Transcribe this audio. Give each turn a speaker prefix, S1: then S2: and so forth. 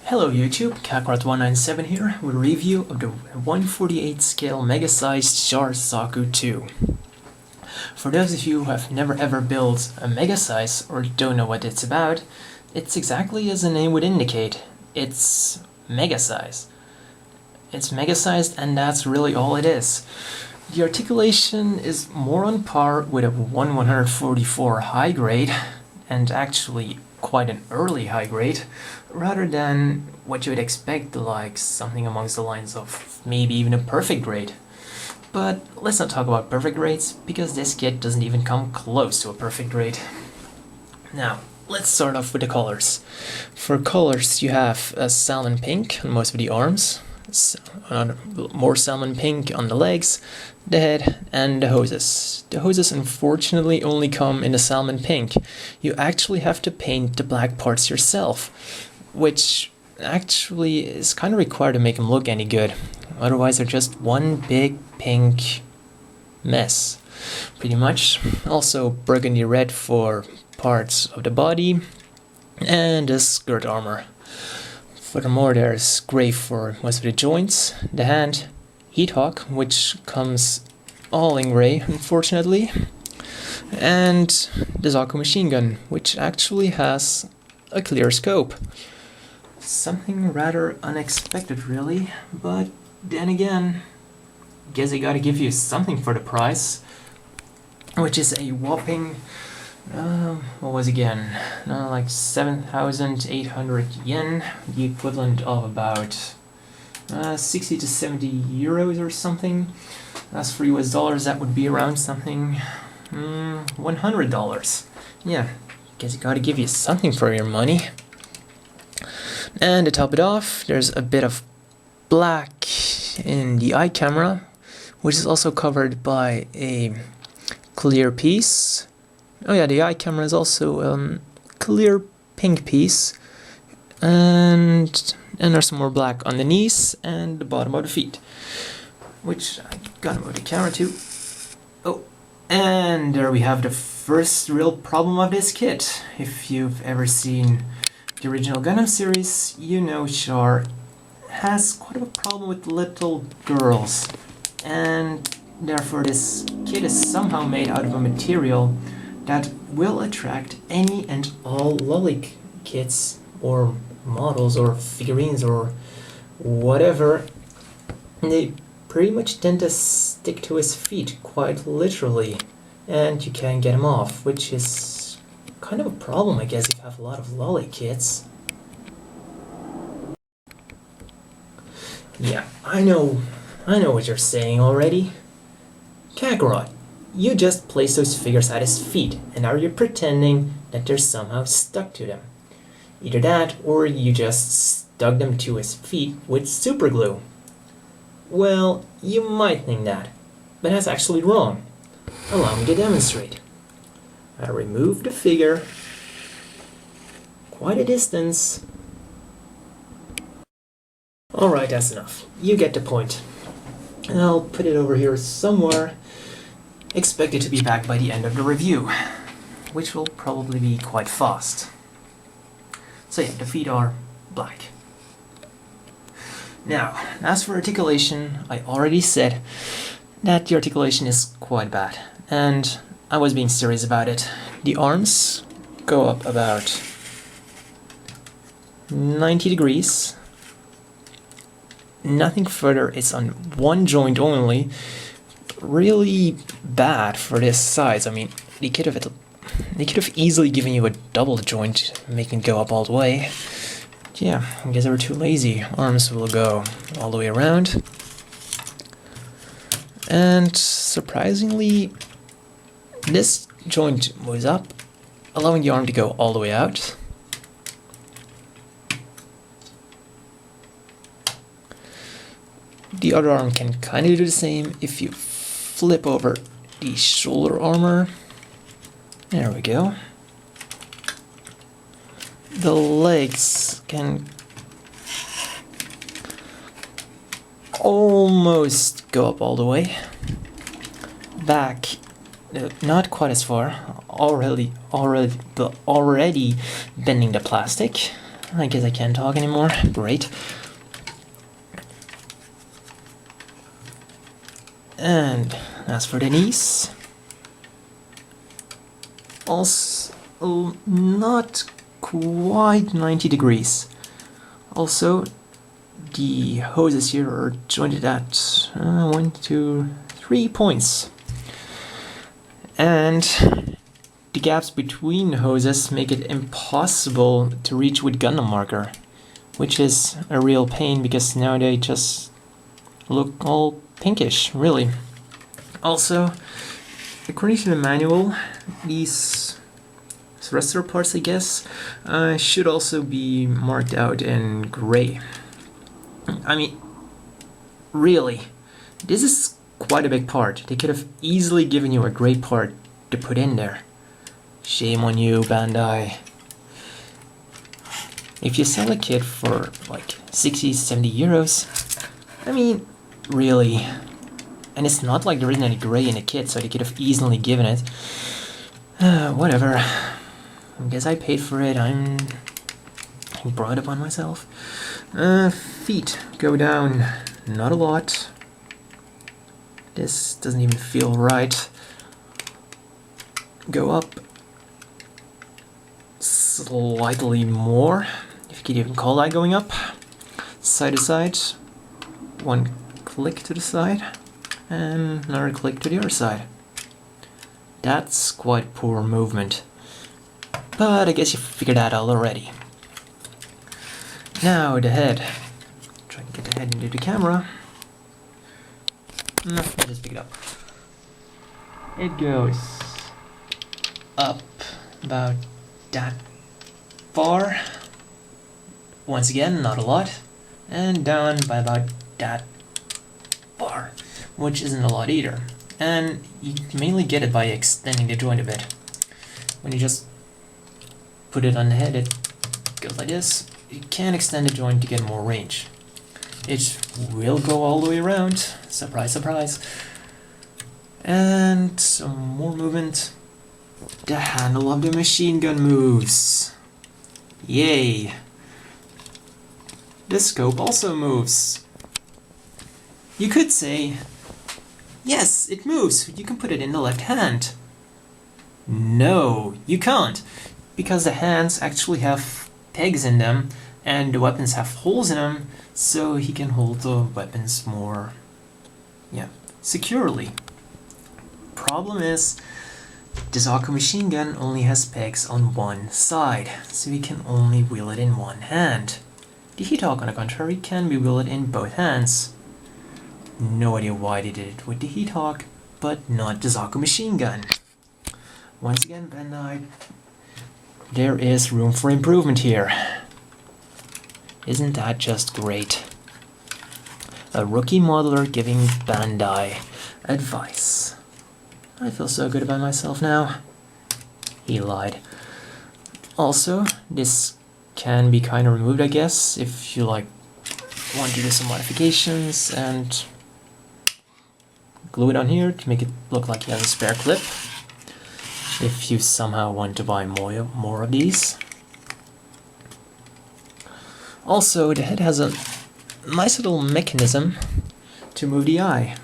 S1: Hello YouTube, Kakarot197 here with a review of the 148 scale mega-sized Char Zaku 2. For those of you who have never ever built a mega-size or don't know what it's about, it's exactly as the name would indicate. It's mega-size. It's mega-sized and that's really all it is. The articulation is more on par with a 144 high grade, and actually quite an early high grade, rather than what you would expect, like something amongst the lines of maybe even a perfect grade. But let's not talk about perfect grades, because this kit doesn't even come close to a perfect grade. Now, let's start off with the colors. For colors, you have a salmon pink on most of the arms, more salmon pink on the legs, the head, and the hoses. The hoses unfortunately only come in the salmon pink. You actually have to paint the black parts yourself, which actually is kind of required to make them look any good. Otherwise they're just one big pink mess, pretty much. Also burgundy red for parts of the body, and the skirt armor. Furthermore, there's gray for most of the joints, the hand, heat hawk, which comes all in gray, unfortunately, and the Zaku machine gun, which actually has a clear scope. Something rather unexpected, really, but then again, guess I gotta give you something for the price, which is a whopping what was it again? Like 7,800 yen, the equivalent of about 60 to 70 euros or something. As for US dollars, that would be around something $100. Yeah, guess I gotta give you something for your money. And to top it off, there's a bit of black in the eye camera, which is also covered by a clear piece. Oh yeah, the eye camera is also a clear pink piece, and there's some more black on the knees and the bottom of the feet, which I gotta move the camera to. Oh, and there we have the first real problem of this kit. If you've ever seen the original Gundam series, you know Char has quite a problem with little girls, and therefore this kit is somehow made out of a material that will attract any and all lolly kits or models or figurines or whatever. They pretty much tend to stick to his feet, quite literally, and you can't get them off, which is kind of a problem, I guess, if you have a lot of lolly kits. Yeah, I know what you're saying already. Kakarot, you just place those figures at his feet, and now you're pretending that they're somehow stuck to them. Either that, or you just stuck them to his feet with super glue. Well, you might think that, but that's actually wrong. Allow me to demonstrate. I remove the figure quite a distance. Alright, that's enough. You get the point. I'll put it over here somewhere. Expect it to be back by the end of the review, which will probably be quite fast. So yeah, the feet are black. Now, as for articulation, I already said that the articulation is quite bad, and I was being serious about it. The arms go up about 90 degrees. Nothing further, it's on one joint only. Really bad for this size. I mean, they could have easily given you a double joint, making it go up all the way. Yeah, I guess they were too lazy. Arms will go all the way around. And surprisingly, this joint moves up, allowing the arm to go all the way out. The other arm can kind of do the same if you flip over the shoulder armor. There we go. The legs can almost go up all the way. Back, not quite as far. Already bending the plastic. I guess I can't talk anymore. Great. And as for the knees, also not quite 90 degrees. Also, the hoses here are jointed at 1, 2, 3 points. And the gaps between hoses make it impossible to reach with Gundam marker, which is a real pain because now they just look all pinkish, really. Also, according to the manual, these thruster parts, I guess, should also be marked out in gray. I mean, really, this is quite a big part. They could have easily given you a gray part to put in there. Shame on you, Bandai. If you sell a kit for like 60, 70 euros, I mean, really. And it's not like there isn't any gray in the kit, so they could have easily given it. Whatever. I guess I paid for it. I brought it upon myself. Feet go down. Not a lot. This doesn't even feel right. Go up slightly more, if you could even call that going up. Side to side. One click to the side. And another click to the other side. That's quite poor movement. But I guess you figured that out already. Now the head. Try to get the head into the camera. No, I'll just pick it up. It goes up about that far. Once again, not a lot. And down by about that far, which isn't a lot either. And you mainly get it by extending the joint a bit. When you just put it on the head, it goes like this. You can extend the joint to get more range. It will go all the way around. Surprise, surprise. And some more movement. The handle of the machine gun moves. Yay. The scope also moves. You could say, yes, it moves. You can put it in the left hand. No, you can't. Because the hands actually have pegs in them and the weapons have holes in them, so he can hold the weapons more, securely. Problem is, the Zaku machine gun only has pegs on one side, so he can only wheel it in one hand. The Heat-Hawk, on the contrary, can be wielded in both hands. No idea why they did it with the Heat-Hawk, but not the Zaku machine gun. Once again, Bandai, there is room for improvement here. Isn't that just great? A rookie modeler giving Bandai advice. I feel so good about myself now. He lied. Also, this can be kind of removed, I guess, if you want to do some modifications and glue it on here to make it look like he has a spare clip. If you somehow want to buy more of these. Also, the head has a nice little mechanism to move the eye.